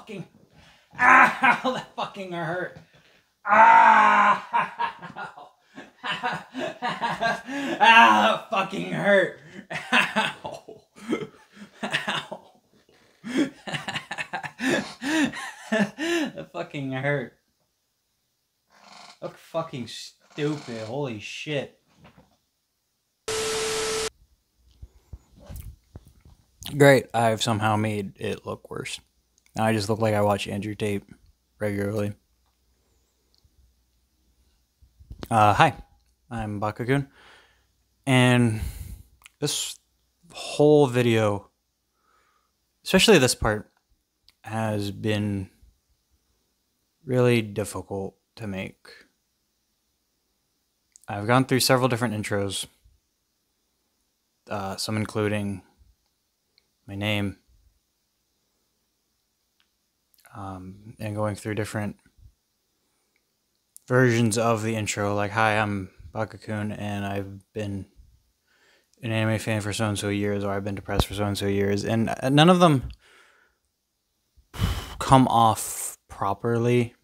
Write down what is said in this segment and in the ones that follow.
fucking... Ow, that fucking hurt. Ow. Ow, that fucking hurt. Ow. Ow. That fucking hurt. Look fucking stupid. Holy shit. Great, I've somehow made it look worse. Now I just look like I watch Andrew Tate regularly. Hi, I'm Baka-Kun, and this whole video, especially this part, has been really difficult to make. I've gone through several different intros, some including my name, and going through different versions of the intro, like, hi, I'm Baka-Kun, and I've been an anime fan for so-and-so years, or I've been depressed for so-and-so years, and none of them come off properly.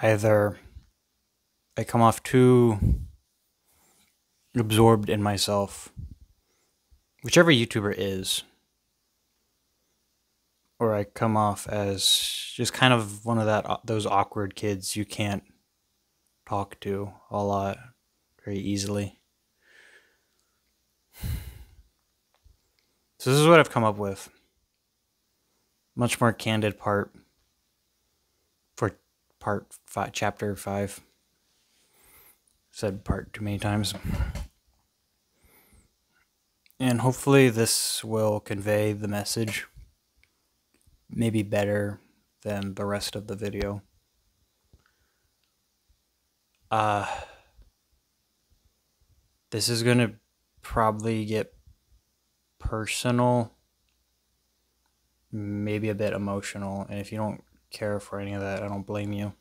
Either I come off too absorbed in myself, whichever YouTuber is, or I come off as just kind of one of those awkward kids you can't talk to a lot very easily. So this is what I've come up with. Much more candid part for part 5, chapter 5. Said part too many times. And hopefully this will convey the message maybe better than the rest of the video. This is gonna probably get personal, maybe a bit emotional, and if you don't care for any of that, I don't blame you.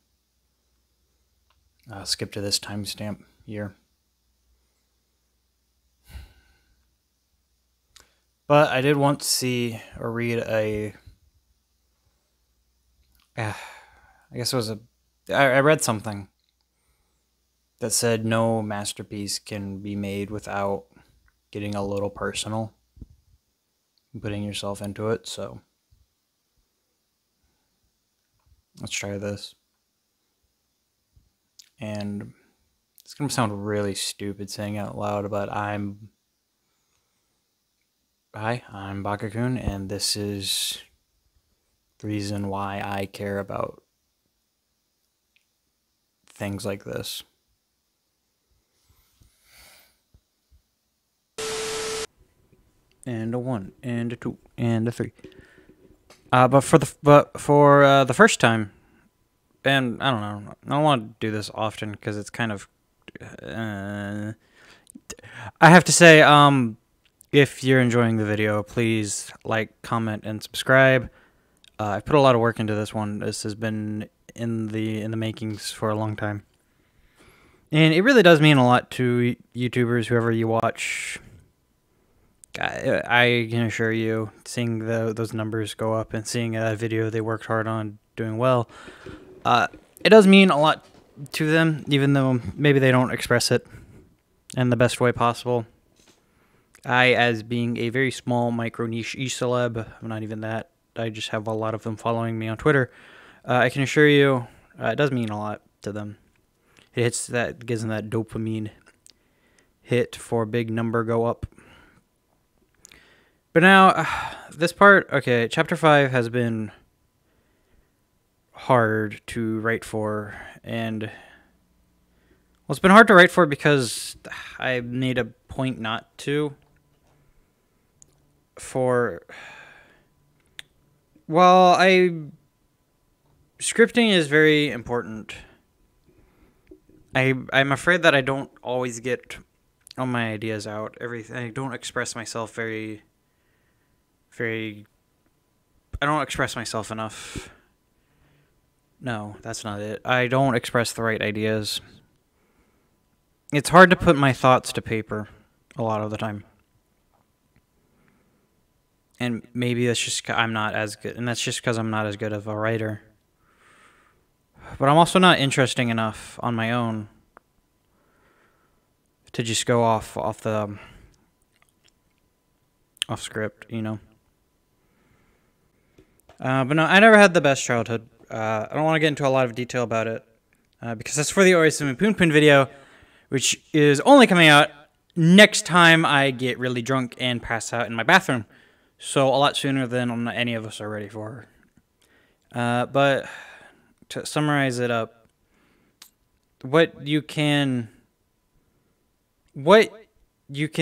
Skip to this timestamp here. But I did want to see or read a... I guess it was I read something that said no masterpiece can be made without getting a little personal, putting yourself into it, so let's try this. And it's gonna sound really stupid saying it out loud, but hi, I'm Baka-Kun, and this is the reason why I care about things like this. And a 1, and a 2, and a 3. But for the first time, and I don't know, I don't want to do this often because it's kind of, I have to say, if you're enjoying the video, please like, comment, and subscribe. I've put a lot of work into this one. This has been in the makings for a long time, and it really does mean a lot to YouTubers, whoever you watch. I can assure you, seeing those numbers go up and seeing a video they worked hard on doing well, it does mean a lot to them, even though maybe they don't express it in the best way possible. I, as being a very small micro niche celeb, I'm not even that, I just have a lot of them following me on Twitter, I can assure you it does mean a lot to them. It hits that, gives them that dopamine hit for a big number go up. But now, this part, okay, chapter 5 has been hard to write for, and well, it's been hard to write for because I made a point not to. Well, scripting is very important. I'm afraid that I don't always get all my ideas out. I don't express myself I don't express myself enough. No, that's not it. I don't express the right ideas. It's hard to put my thoughts to paper a lot of the time. And maybe that's just I'm not as good, and that's just because I'm not as good of a writer. But I'm also not interesting enough on my own to just go off script, you know. But no, I never had the best childhood. I don't want to get into a lot of detail about it because that's for the Orisumi Poon Poon video, which is only coming out next time I get really drunk and pass out in my bathroom. So a lot sooner than any of us are ready for. But to summarize it up, what you can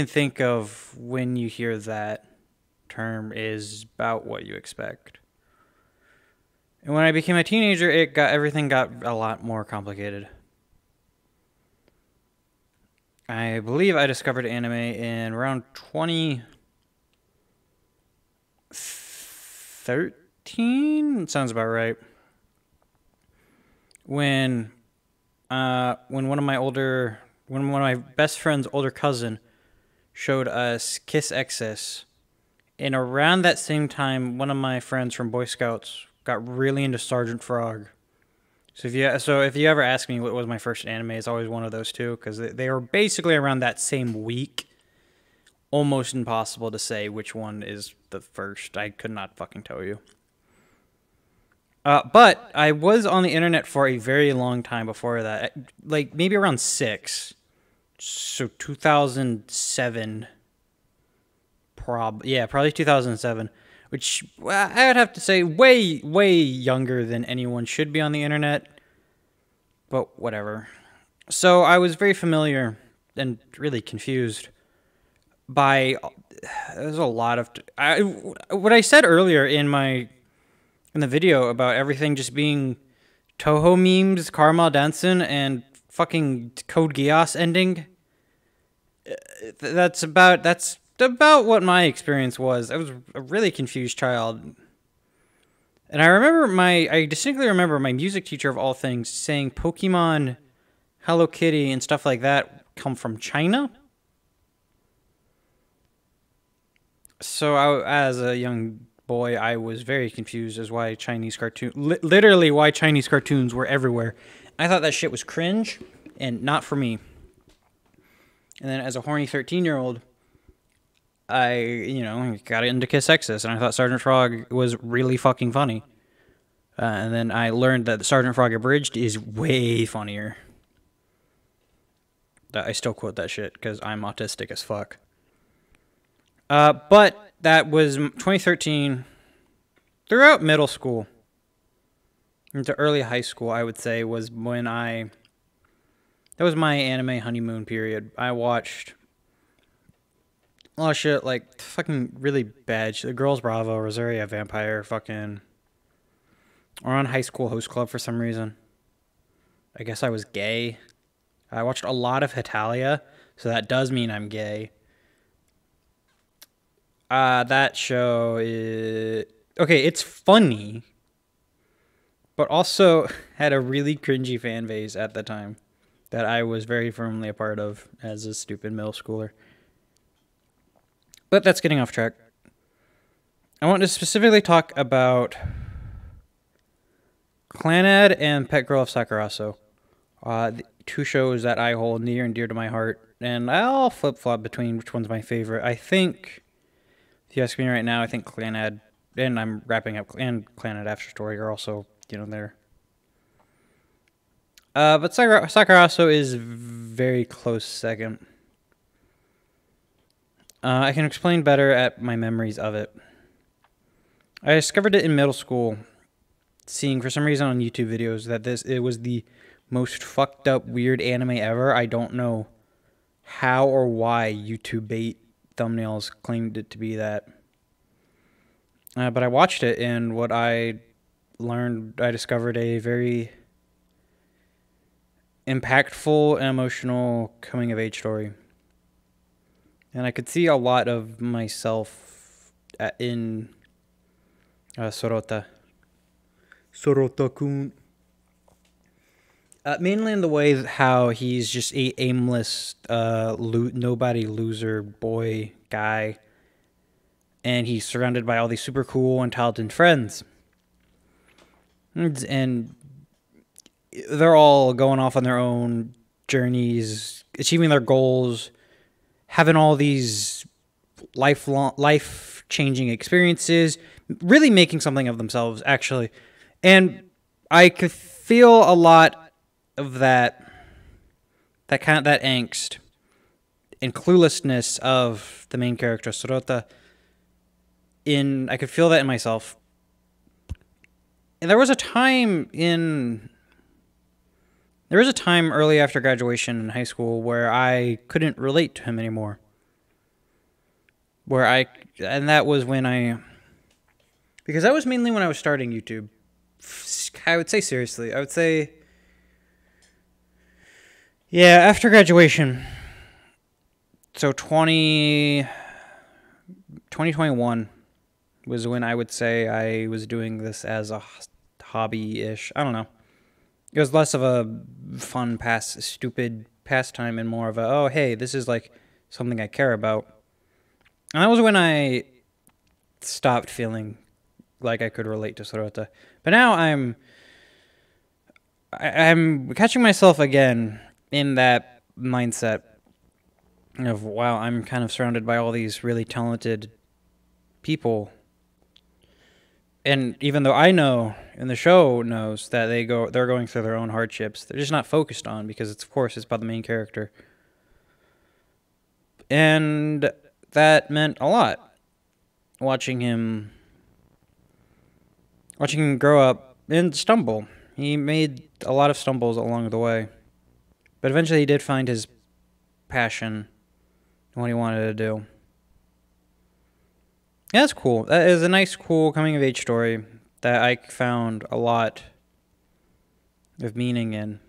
think of when you hear that term is about what you expect. And when I became a teenager, everything got a lot more complicated. I believe I discovered anime in around 2013. Sounds about right. When one of my best friend's older cousin showed us Kiss Excess, and around that same time, one of my friends from Boy Scouts got really into Sergeant Frog. So if you ever ask me what was my first anime, it's always one of those two, because they were basically around that same week. Almost impossible to say which one is the first. I could not fucking tell you. But I was on the internet for a very long time before that, like maybe around 6. So 2007. Probably 2007. Which I would have to say way, way younger than anyone should be on the internet. But whatever. So I was very familiar and really confused by... There's a lot of... what I said earlier in the video about everything just being Toho memes, Karma Dansen, and fucking Code Geass ending. That's about what my experience was. I was a really confused child. And I distinctly remember my music teacher of all things saying Pokemon, Hello Kitty, and stuff like that come from China. So as a young boy, I was very confused as why Chinese literally why Chinese cartoons were everywhere. I thought that shit was cringe and not for me. And then as a horny 13-year-old, I got into Kiss Excess, and I thought Sergeant Frog was really fucking funny. And then I learned that Sergeant Frog Abridged is way funnier. I still quote that shit because I'm autistic as fuck. But that was 2013. Throughout middle school into early high school, I would say, was when that was my anime honeymoon period. I watched a lot of shit, like fucking really bad shit. The Girls Bravo, Rosaria Vampire, fucking... Or on High School Host Club for some reason. I guess I was gay. I watched a lot of Hitalia, so that does mean I'm gay. That show is... Okay, it's funny, but also had a really cringy fan base at the time that I was very firmly a part of as a stupid middle schooler. But that's getting off track. I want to specifically talk about Clannad and Pet Girl of Sakuraso. The two shows that I hold near and dear to my heart. And I'll flip-flop between which one's my favorite. I think, if you ask me right now, I think Clannad, and I'm wrapping up, and Clannad After Story are also, there. But Sakuraso is very close second. I can explain better at my memories of it. I discovered it in middle school, seeing for some reason on YouTube videos that it was the most fucked up weird anime ever. I don't know how or why YouTube bait thumbnails claimed it to be that. But I watched it, and what I discovered a very impactful and emotional coming-of-age story. And I could see a lot of myself in Sorota. Sorota-kun. Mainly in the way how he's just a aimless, nobody loser boy guy. and he's surrounded by all these super cool and talented friends. And they're all going off on their own journeys, achieving their goals, having all these life-changing experiences, really making something of themselves, actually. And I could feel a lot of that angst and cluelessness of the main character, Sorota. I could feel that in myself. And there was a time early after graduation in high school where I couldn't relate to him anymore. And that was because that was mainly when I was starting YouTube. I would say seriously. I would say, yeah, after graduation. So 2021 was when I would say I was doing this as a hobby-ish. I don't know. It was less of a fun, stupid pastime and more of a, oh, hey, this is like something I care about. And that was when I stopped feeling like I could relate to Sorota. But now I'm catching myself again in that mindset of, wow, I'm kind of surrounded by all these really talented people. And even though I know, and the show knows, that they're going through their own hardships, they're just not focused on, because of course it's about the main character. And that meant a lot. Watching him grow up and stumble. He made a lot of stumbles along the way. But eventually he did find his passion and what he wanted to do. Yeah, that's cool. That is a nice, cool coming-of-age story that I found a lot of meaning in.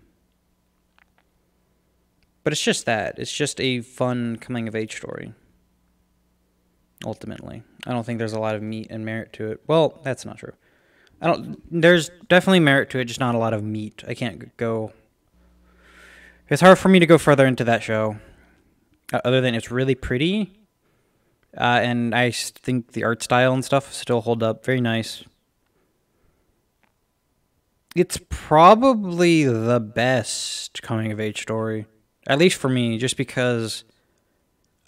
But it's just that. It's just a fun coming-of-age story. Ultimately. I don't think there's a lot of meat and merit to it. Well, that's not true. There's definitely merit to it, just not a lot of meat. I can't go... It's hard for me to go further into that show. Other than it's really pretty. And I think the art style and stuff still hold up. Very nice. It's probably the best coming-of-age story. At least for me, just because...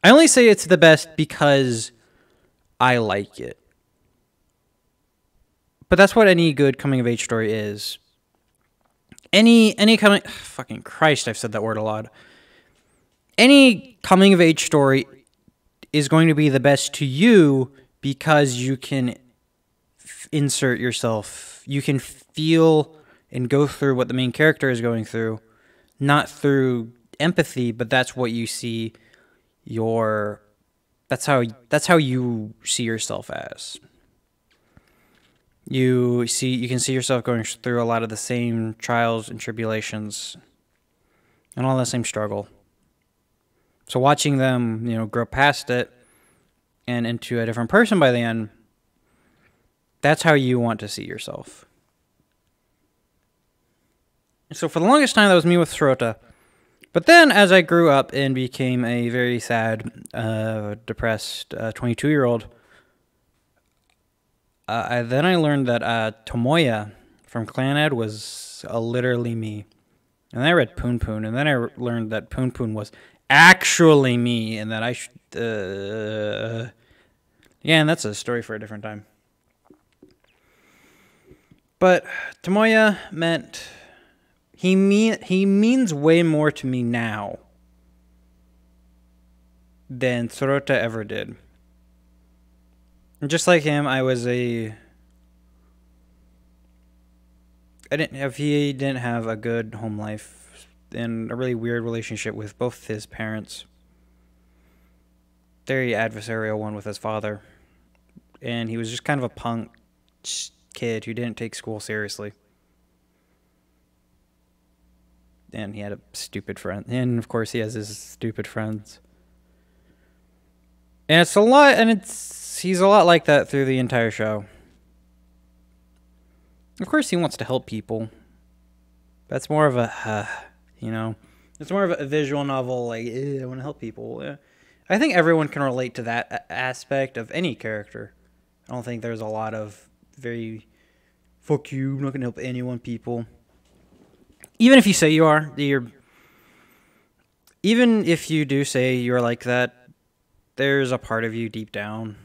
I only say it's the best because I like it. But that's what any good coming-of-age story is. Any coming... Fucking Christ, I've said that word a lot. Any coming-of-age story is going to be the best to you because you can insert yourself. You can feel and go through what the main character is going through. Not through empathy, but that's what you see that's how you see yourself as. You can see yourself going through a lot of the same trials and tribulations and all the same struggle. So watching them, grow past it and into a different person by the end, that's how you want to see yourself. So for the longest time, that was me with Sorota. But then, as I grew up and became a very sad, depressed 22-year-old, I learned that Tomoya from Clannad was literally me. And then I read Poon Poon, and then I learned that Poon Poon was actually me, and that I should... yeah, and that's a story for a different time. But Tomoya meant... He means way more to me now than Sorota ever did. And just like him, he didn't have a good home life and a really weird relationship with both his parents. Very adversarial one with his father. And he was just kind of a punk kid who didn't take school seriously. And he had a stupid friend. And, of course, he has his stupid friends. And it's a lot, and he's a lot like that through the entire show. Of course, he wants to help people. That's more of a, it's more of a visual novel, like, I want to help people. I think everyone can relate to that aspect of any character. I don't think there's a lot of very fuck you, I'm not gonna help anyone people. Even if you say you are, even if you do say you're like that, there's a part of you deep down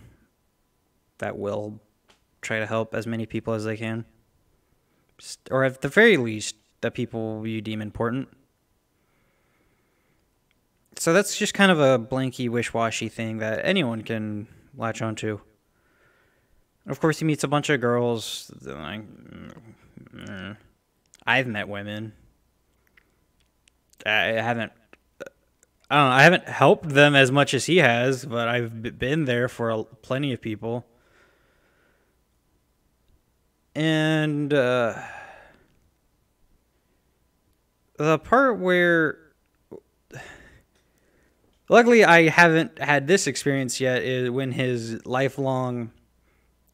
that will try to help as many people as they can. Or at the very least, the people you deem important. So that's just kind of a blanky, wish-washy thing that anyone can latch onto. Of course, he meets a bunch of girls. I've met women. I haven't helped them as much as he has, but I've been there for plenty of people. And the part where, luckily I haven't had this experience yet, is when his lifelong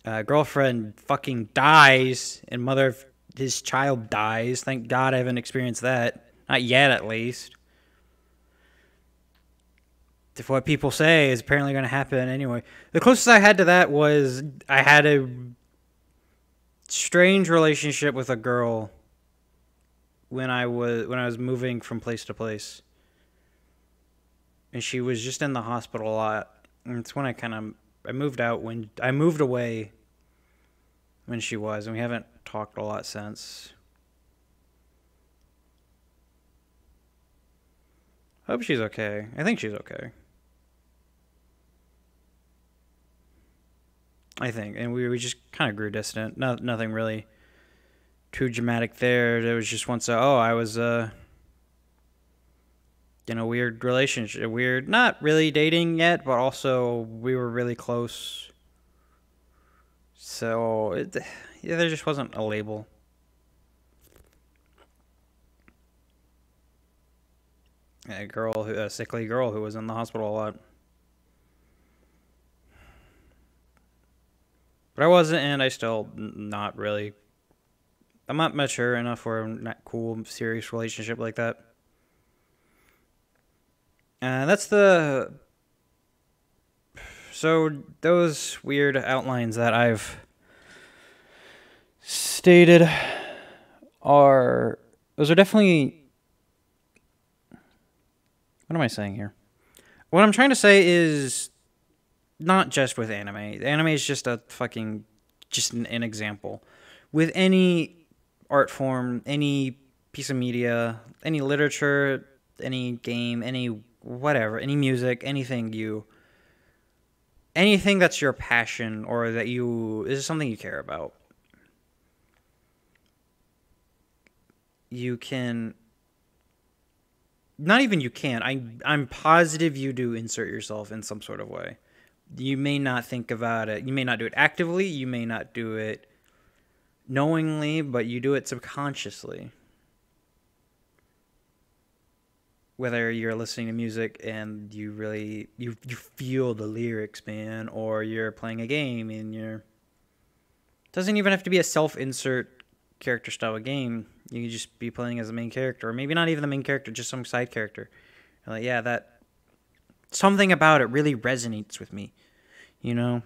girlfriend fucking dies and mother of his child dies. Thank God I haven't experienced that. Not yet, at least. If what people say is apparently going to happen anyway. The closest I had to that was I had a strange relationship with a girl when I was moving from place to place. And she was just in the hospital a lot. And it's when I moved away when she was, and we haven't talked a lot since. I hope she's okay. I think she's okay. I think. And we just kind of grew distant. Nothing really too dramatic there. There was just once, I was in a weird relationship. Weird, not really dating yet, but also we were really close. So, there just wasn't a label. A sickly girl who was in the hospital a lot. But I wasn't, and I still not really. I'm not mature enough for a cool, serious relationship like that. And that's the. So those weird outlines that I've stated are definitely. What am I saying here? What I'm trying to say is not just with anime. Anime is just an example. With any art form, any piece of media, any literature, any game, any whatever, any music, anything that's your passion or is something you care about. You can. Not even you can. I'm positive you do insert yourself in some sort of way. You may not think about it. You may not do it actively. You may not do it knowingly, but you do it subconsciously. Whether you're listening to music and you really you feel the lyrics, man, or you're playing a game and it doesn't even have to be a self-insert character style of game. You can just be playing as the main character, or maybe not even the main character, just some side character. You're like, yeah, that something about it really resonates with me, you know?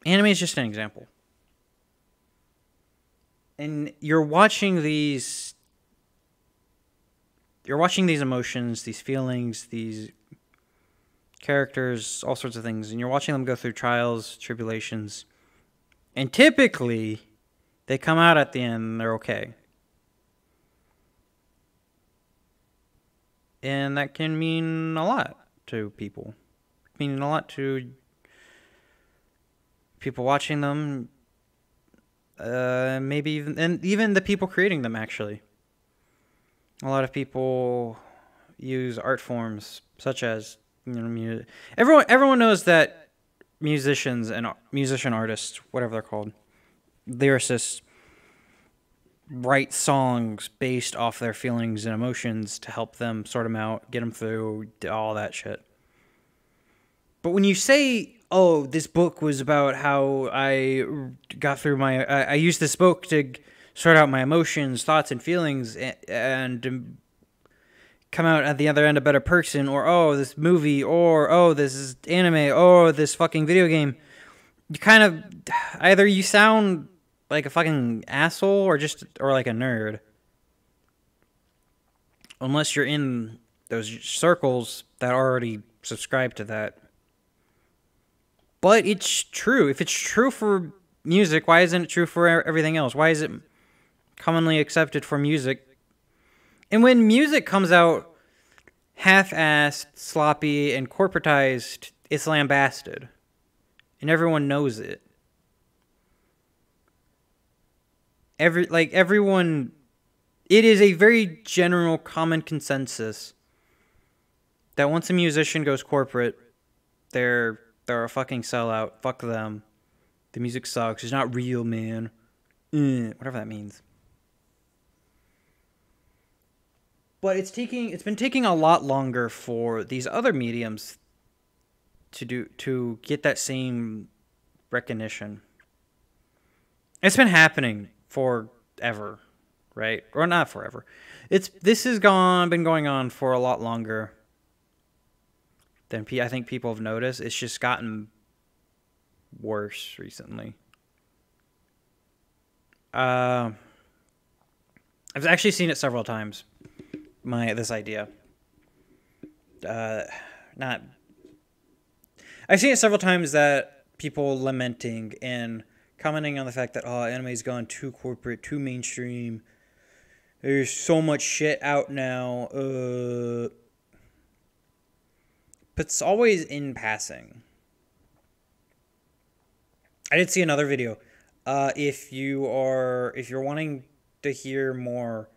Anime is just an example. And you're watching these emotions, these feelings, these characters, all sorts of things, and you're watching them go through trials, tribulations, and typically they come out at the end and they're okay. And that can mean a lot to people. Meaning a lot to people watching them, maybe even the people creating them, actually. A lot of people use art forms such as, music. Everyone knows that musicians and musician artists, whatever they're called, lyricists, write songs based off their feelings and emotions to help them sort them out, get them through, all that shit. But when you say, oh, this book was about how I got through I used this book to sort out my emotions, thoughts, and feelings, and come out at the other end a better person, or oh, this movie, or oh, this is anime, or this fucking video game. You kind of either you sound like a fucking asshole or like a nerd. Unless you're in those circles that already subscribe to that. But it's true. If it's true for music, why isn't it true for everything else? Why is it commonly accepted for music? And when music comes out half-assed, sloppy, and corporatized, it's lambasted. And everyone knows it. Everyone... It is a very general common consensus that once a musician goes corporate, they're a fucking sellout. Fuck them. The music sucks. It's not real, man. Whatever that means. But it's been taking a lot longer for these other mediums to get that same recognition. It's been happening forever, right? Or not forever. This has been going on for a lot longer than I think people have noticed. It's just gotten worse recently. I've actually seen it several times. This idea. I've seen it several times that people lamenting and commenting on the fact that anime's gone too corporate, too mainstream. There's so much shit out now. But it's always in passing. I did see another video. If you're wanting to hear more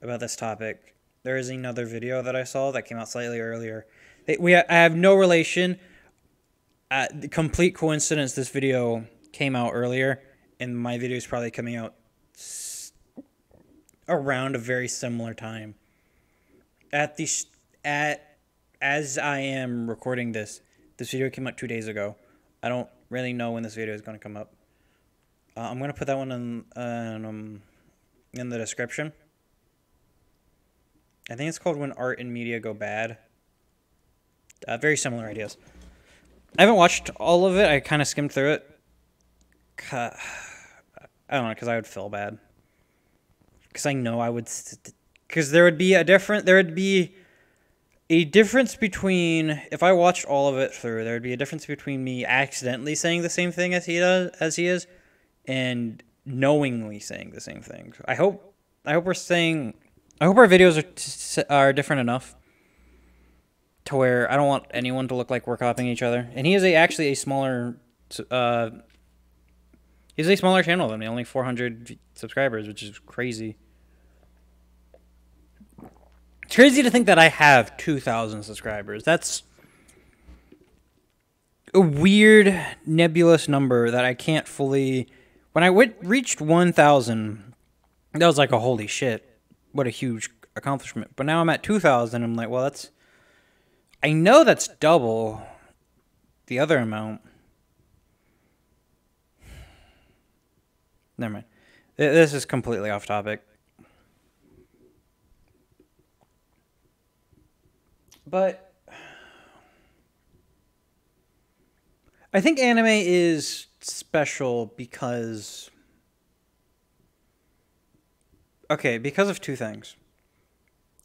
about this topic, there is another video that I saw that came out slightly earlier. I have no relation. Complete coincidence. This video came out earlier, and my video is probably coming out around a very similar time. As I am recording this video came out 2 days ago. I don't really know when this video is going to come up. I'm going to put that one in the description. I think it's called When Art and Media Go Bad. Very similar ideas. I haven't watched all of it. I kind of skimmed through it. I don't know, because I would feel bad. Because I know I would... Because there would be a difference between... If I watched all of it through, there would be a difference between me accidentally saying the same thing as he is, and knowingly saying the same thing. I hope our videos are different enough to where I don't want anyone to look like we're copying each other. And he is actually a smaller he's a smaller channel than me, only 400 subscribers, which is crazy. It's crazy to think that I have 2,000 subscribers. That's a weird, nebulous number that I can't fully... When I reached 1,000, that was like a holy shit. What a huge accomplishment. But now I'm at 2,000. I'm like, well, that's... I know that's double the other amount. Never mind. This is completely off topic. But I think anime is special because... Okay, because of two things.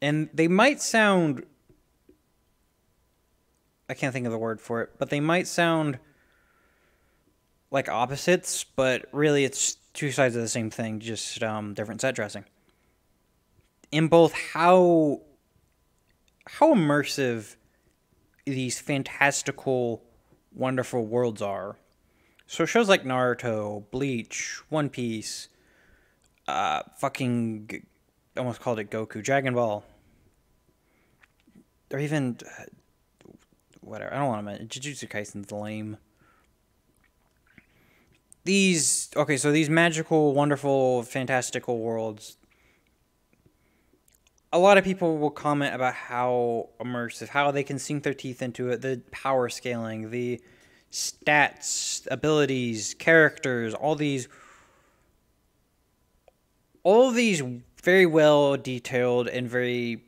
And they might sound... I can't think of the word for it, but they might sound like opposites, but really it's two sides of the same thing, just different set dressing. In both how immersive these fantastical, wonderful worlds are. So shows like Naruto, Bleach, One Piece, fucking, almost called it Goku, Dragon Ball, or even, whatever, I don't want to mention, Jujutsu Kaisen's lame. So these magical, wonderful, fantastical worlds, a lot of people will comment about how immersive, how they can sink their teeth into it, the power scaling, the stats, abilities, characters, all these very well detailed and very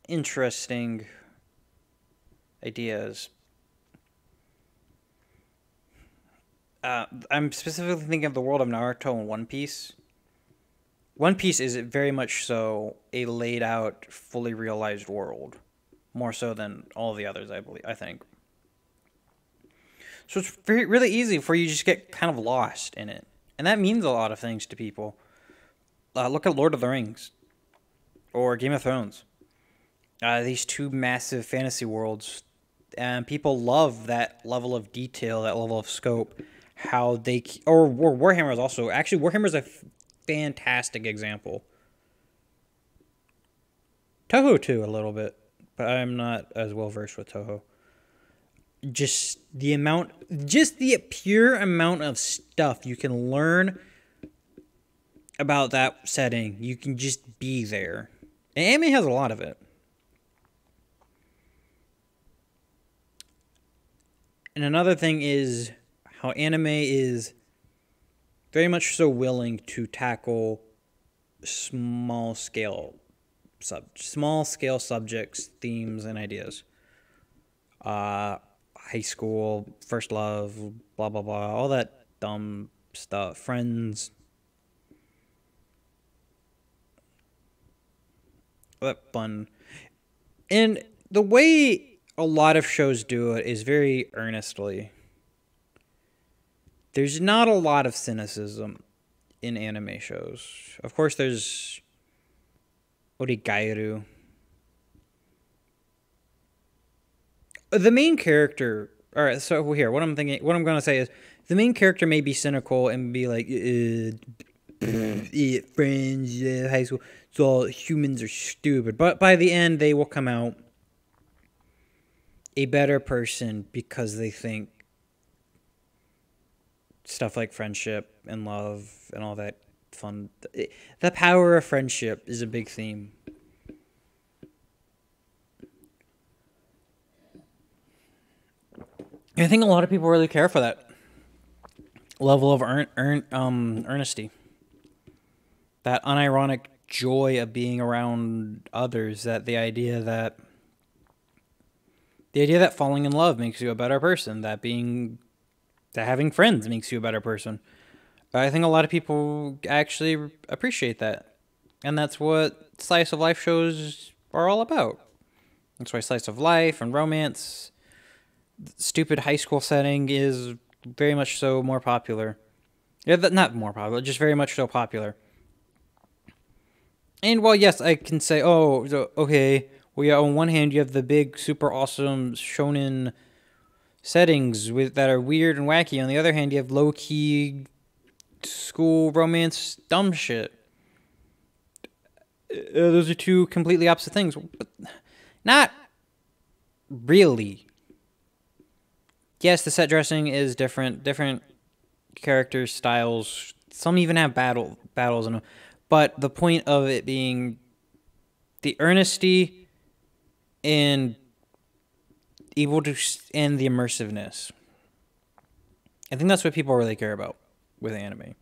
interesting ideas. I'm specifically thinking of the world of Naruto and One Piece. One Piece is very much so a laid out, fully realized world. More so than all the others, I think. So it's really easy for you to just get kind of lost in it. And that means a lot of things to people. Look at Lord of the Rings. Or Game of Thrones. These two massive fantasy worlds. And people love that level of detail, that level of scope. How they... Or Warhammer is also... Actually, Warhammer is a fantastic example. Toho, too, a little bit. But I'm not as well versed with Toho. Just the pure amount of stuff you can learn about that setting. You can just be there. And anime has a lot of it. And another thing is how anime is very much so willing to tackle small scale subjects, themes, and ideas. High school, first love, blah, blah, blah, all that dumb stuff. Friends. All that fun. And the way a lot of shows do it is very earnestly. There's not a lot of cynicism in anime shows. Of course, there's Origairu. The main character... Alright, so here, what I'm going to say is, the main character may be cynical and be like, friends, high school, so humans are stupid. But by the end, they will come out a better person because they think stuff like friendship and love and all that fun. The power of friendship is a big theme. I think a lot of people really care for that level of earnesty. That unironic joy of being around others. The idea that falling in love makes you a better person. That having friends makes you a better person. I think a lot of people actually appreciate that. And that's what slice of life shows are all about. That's why slice of life and romance, stupid high school setting is very much so more popular. Yeah, not more popular, just very much so popular. And while yes, I can say, oh, so, okay, well, yeah, on one hand you have the big, super awesome shonen settings that are weird and wacky. On the other hand, you have low-key school romance dumb shit. Those are two completely opposite things. But not really. Yes, the set dressing is different. Different character styles. Some even have battles in them. But the point of it being the earnesty and able to and the immersiveness. I think that's what people really care about with anime.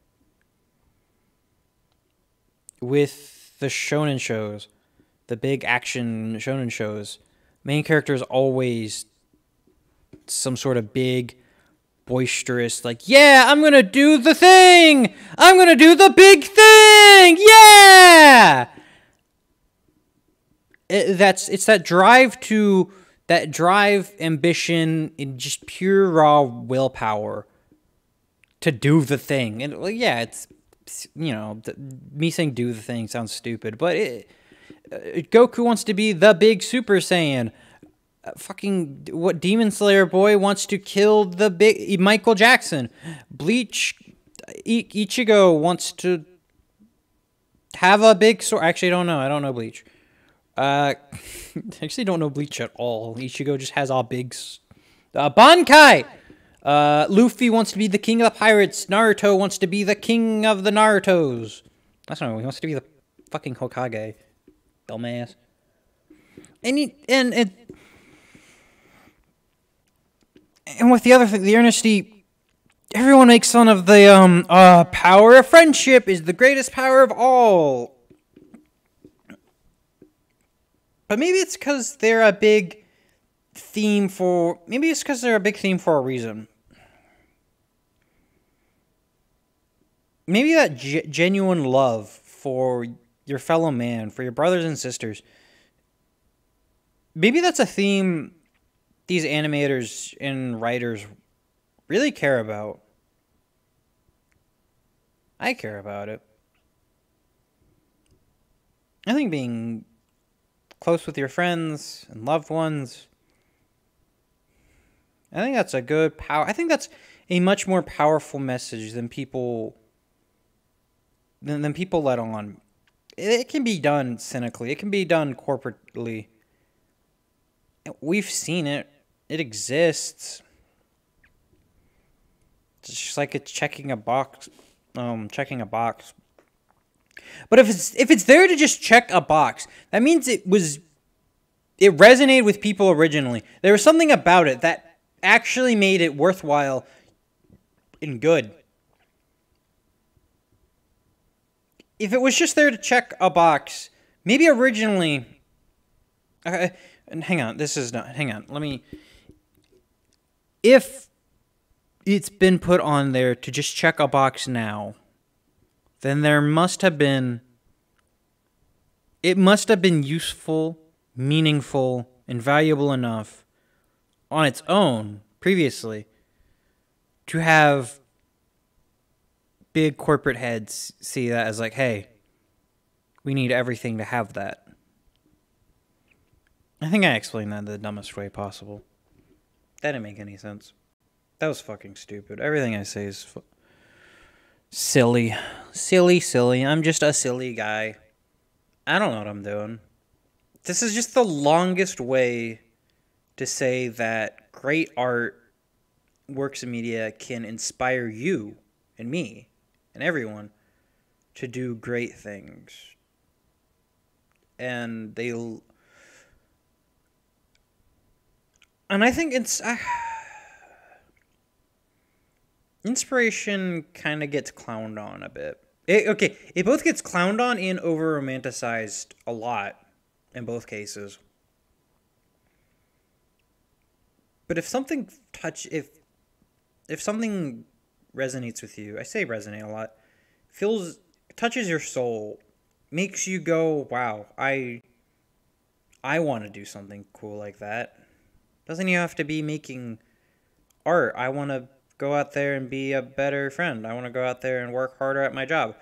With the shonen shows, the big action shonen shows, main character is always some sort of big, boisterous, like, yeah, I'm gonna do the thing! I'm gonna do the big thing! Yeah! It's that drive, ambition, and just pure raw willpower to do the thing. And yeah, it's, you know, me saying do the thing sounds stupid, but Goku wants to be the big Super Saiyan. Fucking what Demon Slayer boy wants to kill the big Michael Jackson. Bleach Ichigo wants to have a big sword. Actually, I don't know Bleach. I actually don't know Bleach at all. Ichigo just has all big... Bankai! Luffy wants to be the king of the pirates. Naruto wants to be the king of the Narutos. That's not what he wants to be, the fucking Hokage. Dumbass. And with the other thing, the earnesty, everyone makes fun of the power of friendship is the greatest power of all. But maybe it's because they're a big theme for... Maybe it's because they're a big theme for a reason. Maybe that genuine love for your fellow man, for your brothers and sisters. Maybe that's a theme these animators and writers really care about. I care about it. I think being close with your friends and loved ones, I think that's a good power. I think that's a much more powerful message than people let on. It can be done cynically. It can be done corporately. We've seen it. It exists. It's just like it's checking a box. Checking a box. But if it's there to just check a box, that means it resonated with people originally. There was something about it that actually made it worthwhile and good. If it was just there to check a box, maybe originally... and hang on, this is not... Hang on, let me... If it's been put on there to just check a box now, then there must have been... It must have been useful, meaningful, and valuable enough on its own, previously, to have big corporate heads see that as like, hey, we need everything to have that. I think I explained that the dumbest way possible. That didn't make any sense. That was fucking stupid. Everything I say is silly. Silly. I'm just a silly guy. I don't know what I'm doing. This is just the longest way to say that great art, works of media can inspire you and me and everyone to do great things. And I think it's... inspiration kind of gets clowned on a bit. It both gets clowned on and over-romanticized a lot in both cases. But if something if something resonates with you, I say resonate a lot, touches your soul, makes you go, wow, I want to do something cool like that. Doesn't even have to be making art. I want to go out there and be a better friend. I want to go out there and work harder at my job.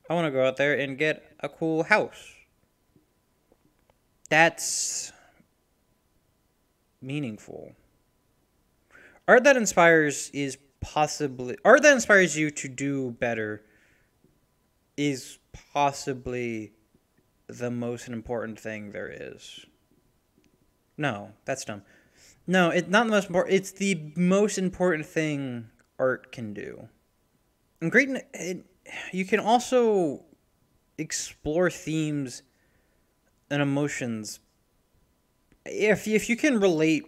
I want to go out there and get a cool house. That's meaningful. Art that inspires you to do better is possibly the most important thing there is. No, that's dumb. No, it's not the most important. It's the most important thing art can do. And you can also explore themes and emotions. If you can relate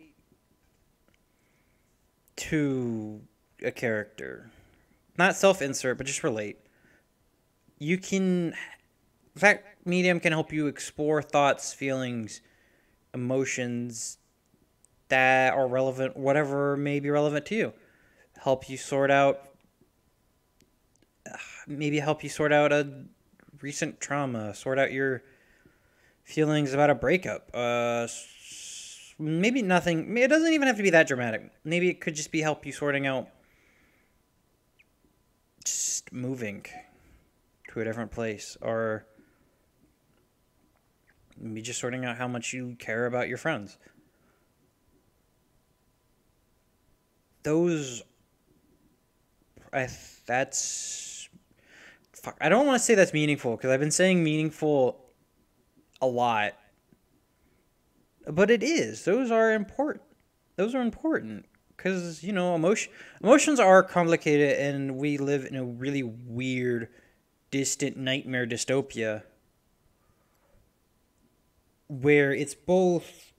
to a character, not self-insert, but just relate, you can... that medium can help you explore thoughts, feelings, emotions that are relevant, whatever may be relevant to you. Help you sort out a recent trauma, sort out your feelings about a breakup. Maybe nothing, it doesn't even have to be that dramatic. Maybe it could just be help you sorting out just moving to a different place, or maybe just sorting out how much you care about your friends. I don't want to say that's meaningful, because I've been saying meaningful a lot. But it is. Those are important. Because, emotions are complicated, and we live in a really weird, distant nightmare dystopia where it's both...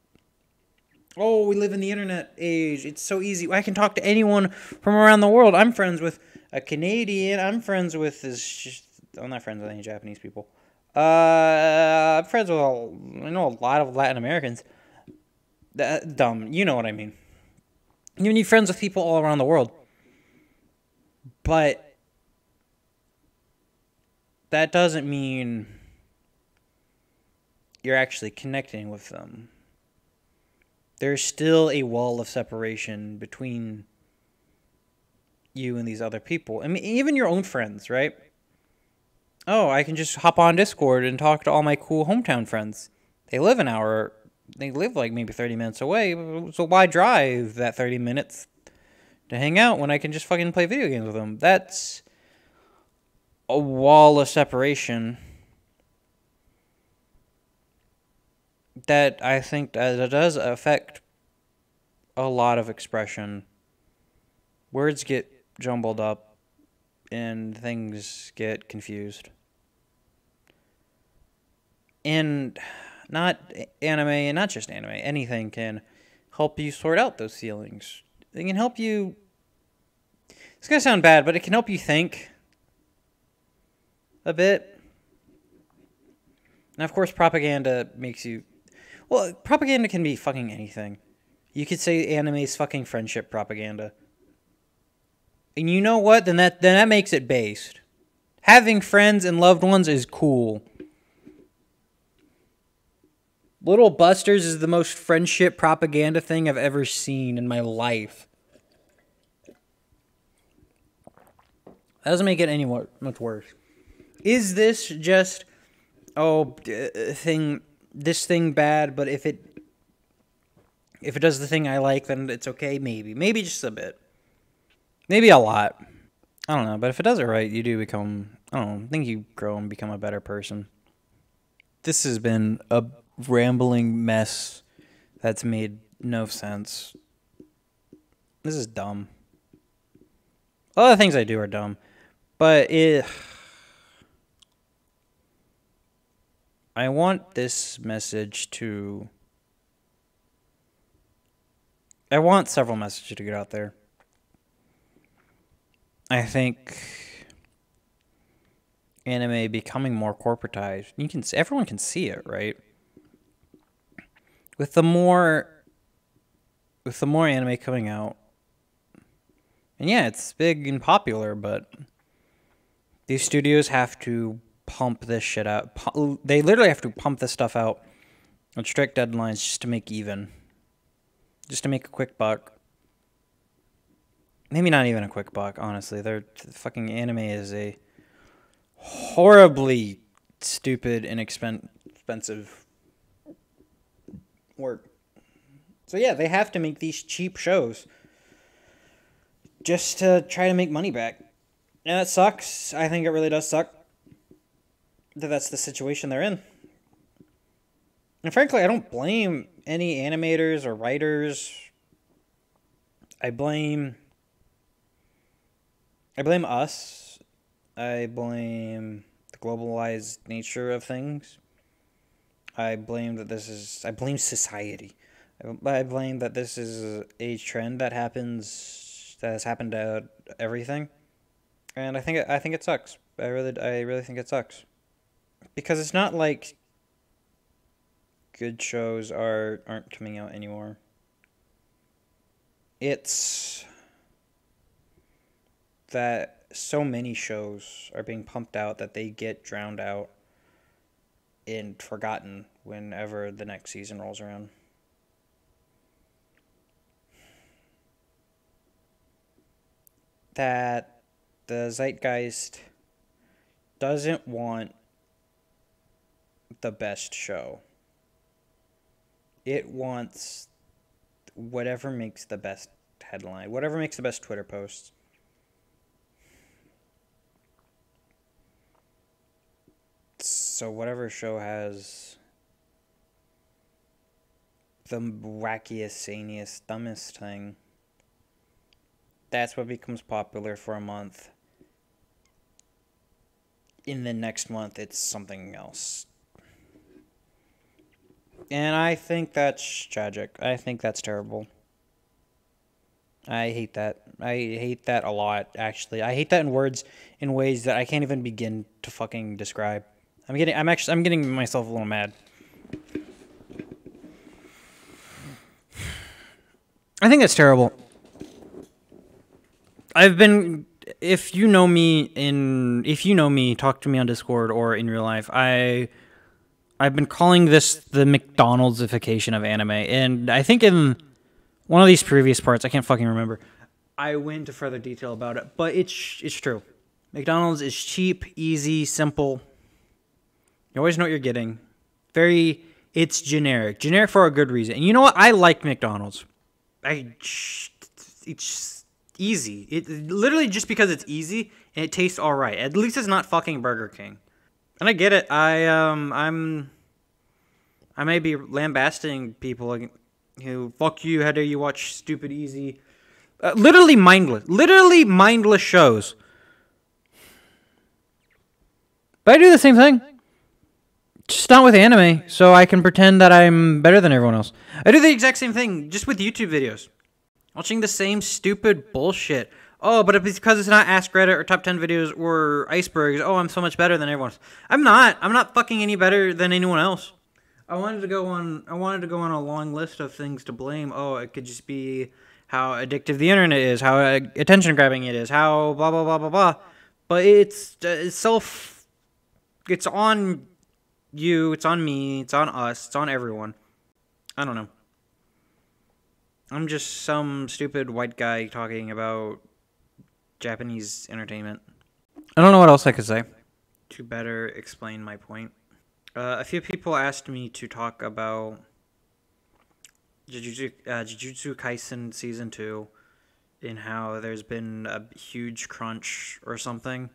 Oh, we live in the internet age. It's so easy. I can talk to anyone from around the world. I'm friends with a Canadian. I'm friends with I'm not friends with any Japanese people. I'm friends with I know a lot of Latin Americans. Dumb, you know what I mean. You need friends with people all around the world. But that doesn't mean you're actually connecting with them. There's still a wall of separation between you and these other people. I mean, even your own friends, right? Oh, I can just hop on Discord and talk to all my cool hometown friends. They live like maybe 30 minutes away, so why drive that 30 minutes to hang out when I can just fucking play video games with them? That's a wall of separation that I think that does affect a lot of expression. Words get jumbled up and things get confused. And not anime, and not just anime, anything can help you sort out those feelings. It can help you... It's going to sound bad, but it can help you think a bit. And of course, propaganda makes you... Well, propaganda can be fucking anything. You could say anime is fucking friendship propaganda. And you know what? Then that makes it based. Having friends and loved ones is cool. Little Busters is the most friendship propaganda thing I've ever seen in my life. That doesn't make it any much worse. Is this just, this thing bad, but if it does the thing I like, then it's okay? Maybe just a bit. Maybe a lot. I don't know, but if it does it right, you do become, I think you grow and become a better person. This has been a rambling mess that's made no sense. This is dumb. A lot of things I do are dumb, but I want this message to... I want several messages to get out there. I think anime becoming more corporatized. Everyone can see it, right? With the more anime coming out, and yeah, it's big and popular, but these studios have to pump this shit out. They literally have to pump this stuff out on strict deadlines just to make even. Just to make a quick buck. Maybe not even a quick buck, honestly. Fucking anime is a horribly stupid and expensive work. So yeah, they have to make these cheap shows just to try to make money back. And that sucks. I think it really does suck that that's the situation they're in. And frankly, I don't blame any animators or writers. I blame us. I blame the globalized nature of things. I blame society. I blame that this is a trend that has happened to everything. And I think it sucks. I really think it sucks. Because it's not like good shows aren't coming out anymore. It's that so many shows are being pumped out that they get drowned out and forgotten whenever the next season rolls around. That the zeitgeist doesn't want the best show. It wants whatever makes the best headline, whatever makes the best Twitter posts. So whatever show has the wackiest, saniest, dumbest thing, that's what becomes popular for a month. In the next month, it's something else. And I think that's tragic. I think that's terrible. I hate that. I hate that a lot, actually. I hate that in ways that I can't even begin to fucking describe. I'm getting myself a little mad. I think that's terrible. If you know me, talk to me on Discord or in real life, I've been calling this the McDonald'sification of anime, and I think in one of these previous parts, I can't fucking remember, I went into further detail about it, but it's true. McDonald's is cheap, easy, simple. You always know what you're getting. It's generic. Generic for a good reason. And you know what? I like McDonald's. It's easy. It literally just because it's easy and it tastes all right. At least it's not fucking Burger King. And I get it. I may be lambasting people who fuck you. How dare you watch stupid, easy, literally mindless shows. But I do the same thing. Just not with anime, so I can pretend that I'm better than everyone else. I do the exact same thing, just with YouTube videos. Watching the same stupid bullshit. Oh, but it's because it's not Ask Reddit or Top 10 videos or icebergs. Oh, I'm so much better than everyone else. I'm not. I'm not fucking any better than anyone else. I wanted to go on a long list of things to blame. Oh, it could just be how addictive the internet is, how attention grabbing it is, how blah blah blah blah blah. But it's on you, it's on me, it's on us, it's on everyone. I don't know. I'm just some stupid white guy talking about Japanese entertainment. I don't know what else I could say to better explain my point. A few people asked me to talk about Jujutsu Kaisen Season 2 and how there's been a huge crunch or something,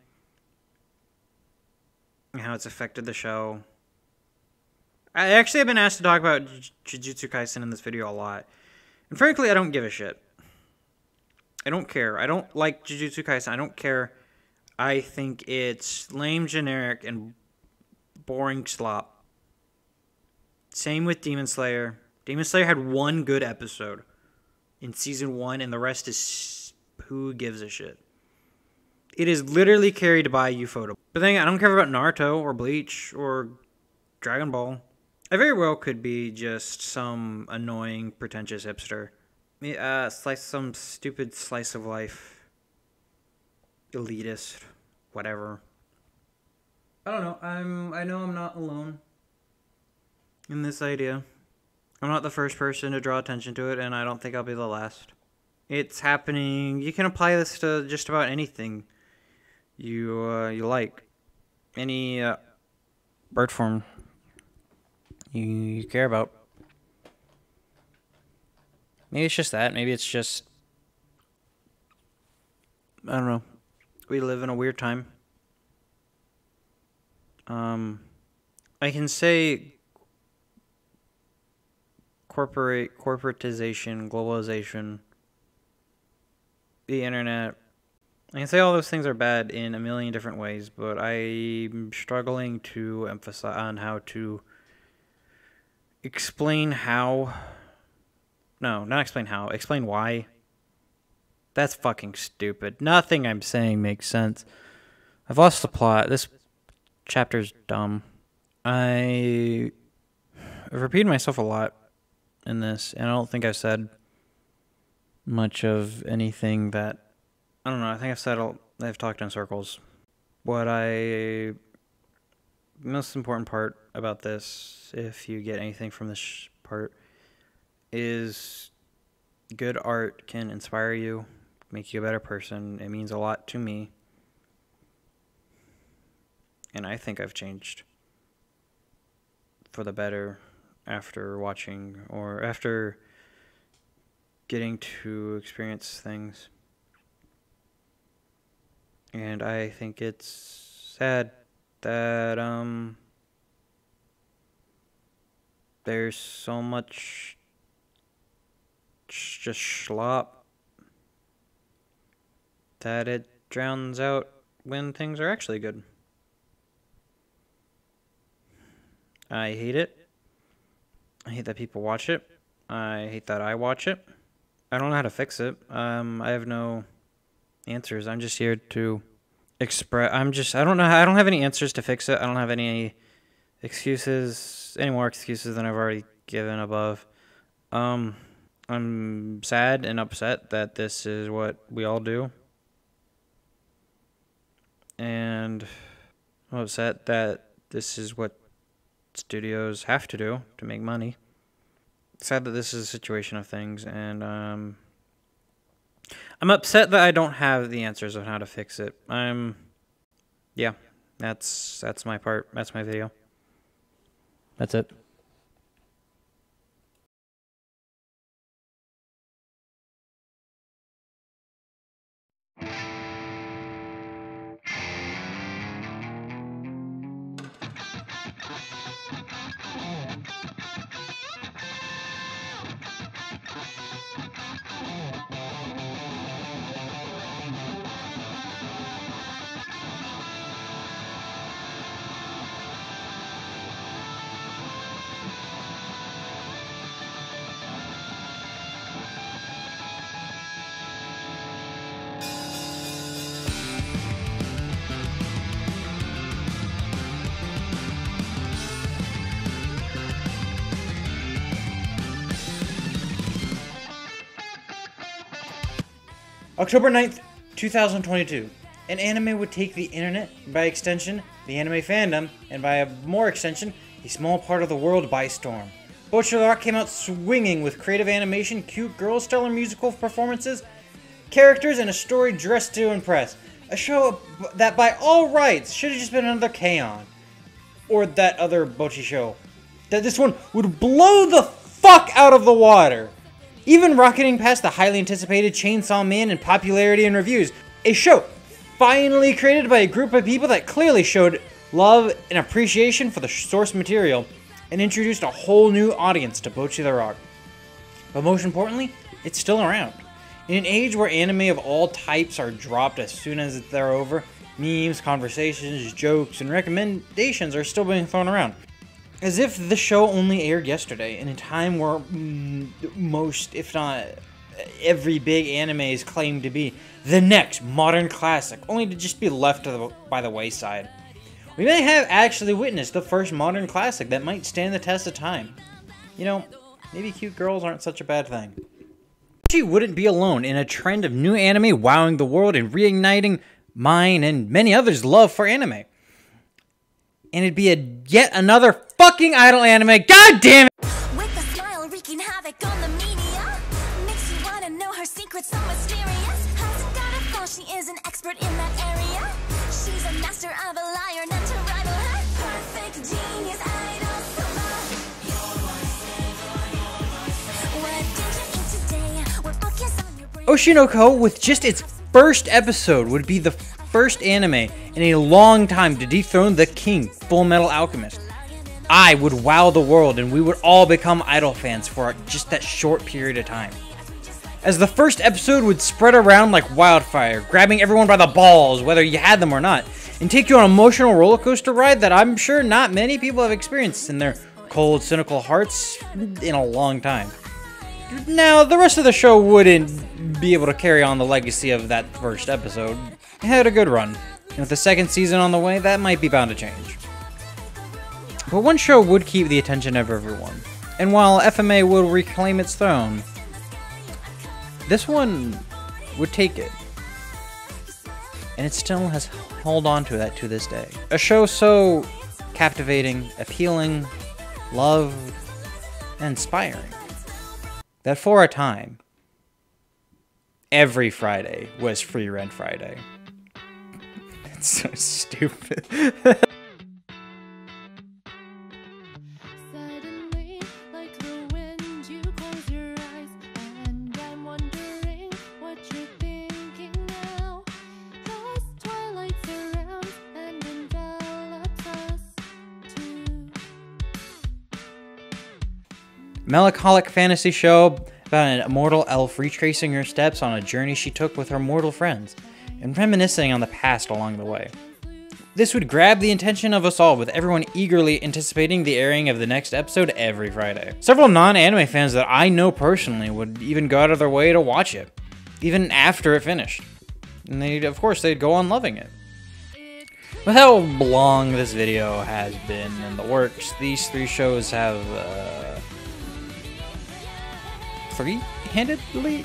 and how it's affected the show. I actually have been asked to talk about Jujutsu Kaisen in this video a lot. And frankly, I don't give a shit. I don't care. I don't like Jujutsu Kaisen. I don't care. I think it's lame, generic, and boring slop. Same with Demon Slayer. Demon Slayer had one good episode in Season 1, and the rest is who gives a shit. It is literally carried by Ufotable. But then I don't care about Naruto or Bleach or Dragon Ball. I very well could be just some annoying, pretentious hipster. Some stupid slice of life. Elitist. Whatever. I don't know. I know I'm not alone in this idea. I'm not the first person to draw attention to it, and I don't think I'll be the last. It's happening. You can apply this to just about anything you like. Any art form you care about. Maybe it's just that. Maybe it's just, I don't know. We live in a weird time. I can say corporatization, globalization, the internet. I can say all those things are bad in a million different ways, but I'm struggling to emphasize on how to explain how. No, not explain how. Explain why. That's fucking stupid. Nothing I'm saying makes sense. I've lost the plot. This chapter's dumb. I've repeated myself a lot in this, and I don't think I've said much of anything that... I don't know. I think I've talked in circles. Most important part about this, if you get anything from this part, is good art can inspire you, make you a better person. It means a lot to me. And I think I've changed for the better after watching or after getting to experience things. And I think it's sad that there's so much just schlop that it drowns out when things are actually good. I hate it. I hate that people watch it. I hate that I watch it. I don't know how to fix it. I have no answers. I'm just here to I don't know. I don't have any answers to fix it. I don't have any more excuses than I've already given above. I'm sad and upset that this is what we all do. And I'm upset that this is what studios have to do to make money. Sad that this is a situation of things, and I'm upset that I don't have the answers on how to fix it. Yeah, that's my part. That's my video. That's it. October 9th, 2022. An anime would take the internet, and by extension, the anime fandom, and by a more extension, a small part of the world by storm. Boochi the Rock came out swinging with creative animation, cute girls, stellar musical performances, characters, and a story dressed to impress. A show that by all rights should have just been another K-On! Or that other Boochi show. That this one would blow the fuck out of the water! Even rocketing past the highly anticipated Chainsaw Man in popularity and reviews. A show finally created by a group of people that clearly showed love and appreciation for the source material and introduced a whole new audience to Boochi the Rock. But most importantly, it's still around. In an age where anime of all types are dropped as soon as they're over, memes, conversations, jokes, and recommendations are still being thrown around. As if the show only aired yesterday, in a time where most, if not every big anime is claimed to be the next modern classic, only to just be left by the wayside. We may have actually witnessed the first modern classic that might stand the test of time. You know, maybe cute girls aren't such a bad thing. She wouldn't be alone in a trend of new anime wowing the world and reigniting mine and many others' love for anime. And it'd be yet another fucking idol anime. God damn it! With a smile wreaking havoc on the media, makes you wanna know her secrets so mysterious. Hasn't got a flaw, she is an expert in that area. She's a master of a liar, none to rival her. Perfect genius idol summer. What did you eat today? What book is on your brain? Oshi no Ko, with just its first episode, would be the first anime in a long time to dethrone the king, Full Metal Alchemist. I would wow the world and we would all become idol fans for just that short period of time. As the first episode would spread around like wildfire, grabbing everyone by the balls, whether you had them or not, and take you on an emotional roller coaster ride that I'm sure not many people have experienced in their cold, cynical hearts in a long time. Now, the rest of the show wouldn't be able to carry on the legacy of that first episode. It had a good run, and with the second season on the way, that might be bound to change. But one show would keep the attention of everyone, and while FMA will reclaim its throne, this one would take it. And it still has held on to that to this day. A show so captivating, appealing, loved, and inspiring, that for a time, every Friday was Frieren Friday. It's so stupid. Suddenly, like the wind, you close your eyes, and I'm wondering what you're thinking now. As twilight surrounds and envelops us too. Melancholic fantasy show about an immortal elf retracing her steps on a journey she took with her mortal friends, and reminiscing on the past along the way. This would grab the attention of us all, with everyone eagerly anticipating the airing of the next episode every Friday. Several non-anime fans that I know personally would even go out of their way to watch it, even after it finished. And of course, they'd go on loving it. With how long this video has been in the works, these 3 shows have free-handedly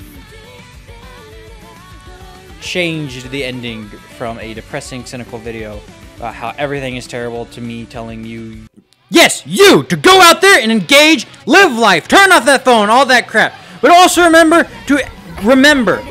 changed the ending from a depressing, cynical video about how everything is terrible to me telling you, yes, you, to go out there and engage, live life, turn off that phone, all that crap. But also remember to remember.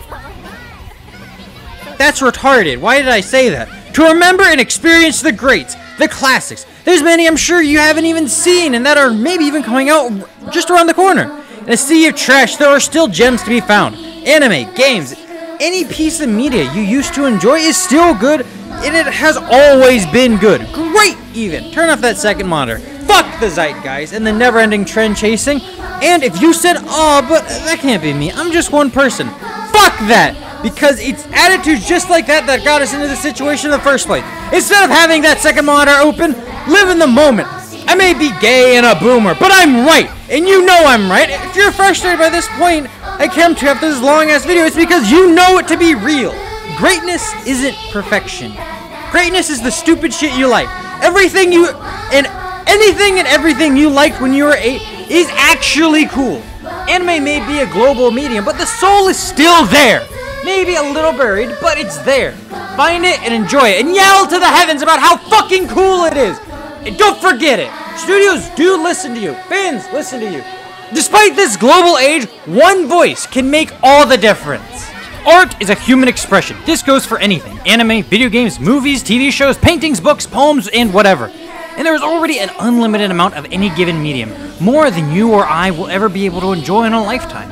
That's retarded. Why did I say that? To remember and experience the greats, the classics. There's many I'm sure you haven't even seen and that are maybe even coming out just around the corner. In a sea of trash, there are still gems to be found. Anime, games, any piece of media you used to enjoy is still good, and it has always been good. Great, even. Turn off that second monitor. Fuck the zeitgeist and the never-ending trend chasing. And if you said, oh, but that can't be me, I'm just one person. Fuck that! Because it's attitudes just like that that got us into this situation in the first place. Instead of having that second monitor open, live in the moment. I may be gay and a boomer, but I'm right, and you know I'm right. If you're frustrated by this point, I came to after this long-ass video, it's because you know it to be real. Greatness isn't perfection. Greatness is the stupid shit you like. Everything you, and anything and everything you liked when you were 8 is actually cool. Anime may be a global medium, but the soul is still there. Maybe a little buried, but it's there. Find it and enjoy it, and yell to the heavens about how fucking cool it is. And don't forget it. Studios do listen to you. Fans listen to you. Despite this global age, one voice can make all the difference. Art is a human expression. This goes for anything. Anime, video games, movies, TV shows, paintings, books, poems, and whatever. And there is already an unlimited amount of any given medium. More than you or I will ever be able to enjoy in a lifetime.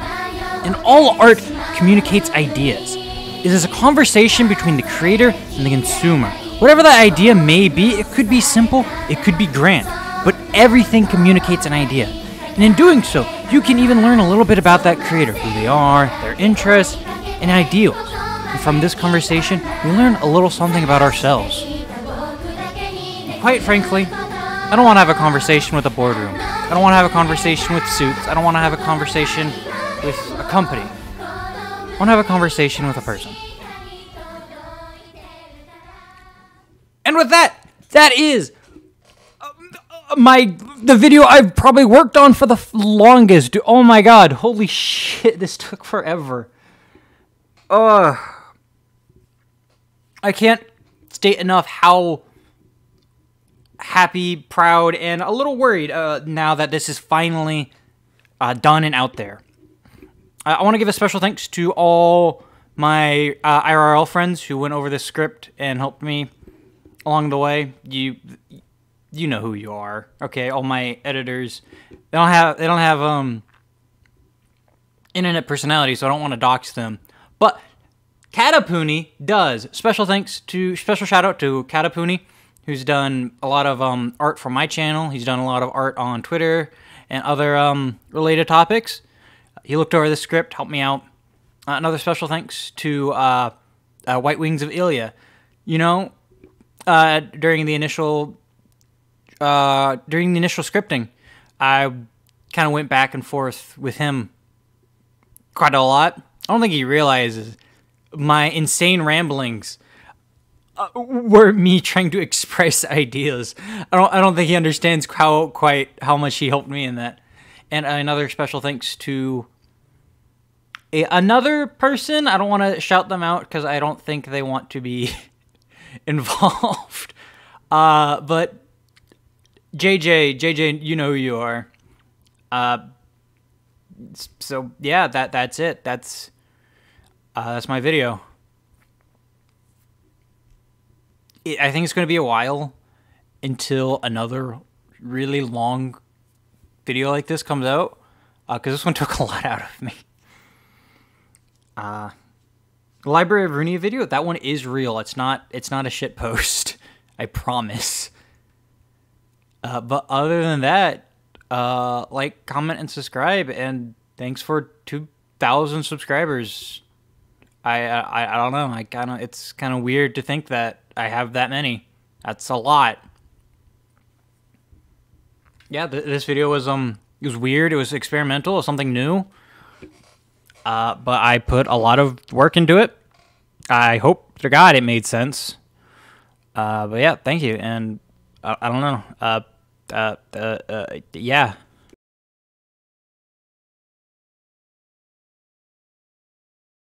And all art communicates ideas. It is a conversation between the creator and the consumer. Whatever that idea may be, it could be simple, it could be grand, but everything communicates an idea. And in doing so, you can even learn a little bit about that creator, who they are, their interests, and ideals. And from this conversation, we learn a little something about ourselves. And quite frankly, I don't want to have a conversation with a boardroom. I don't want to have a conversation with suits. I don't want to have a conversation with a company. I want to have a conversation with a person. And with that, that is the video I've probably worked on for the longest. Oh my god, holy shit, this took forever. I can't state enough how happy, proud, and a little worried now that this is finally done and out there. I want to give a special thanks to all my IRL friends who went over this script and helped me along the way. You know who you are, okay? All my editors, they don't have internet personality, so I don't want to dox them. But Katapuni does. Special shout out to Katapuni, who's done a lot of art for my channel. He's done a lot of art on Twitter and other related topics. He looked over the script, helped me out. Another special thanks to White Wings of Ilya. You know, during the initial scripting, I kind of went back and forth with him quite a lot. I don't think he realizes my insane ramblings were me trying to express ideas. I don't think he understands how much he helped me in that. And another special thanks to another person. I don't want to shout them out because I don't think they want to be involved. But JJ, you know who you are. So yeah, that's it. That's my video. I think it's going to be a while until another really long video like this comes out, because this one took a lot out of me. The Library of Runia video, that one is real. It's not a shit post. I promise. But other than that, like, comment, and subscribe, and thanks for 2,000 subscribers. I don't know. It's kind of weird to think that I have that many. That's a lot. Yeah, this video was it was weird. It was experimental. It was something new. But I put a lot of work into it. I hope to God it made sense. But yeah, thank you. And I don't know. Yeah,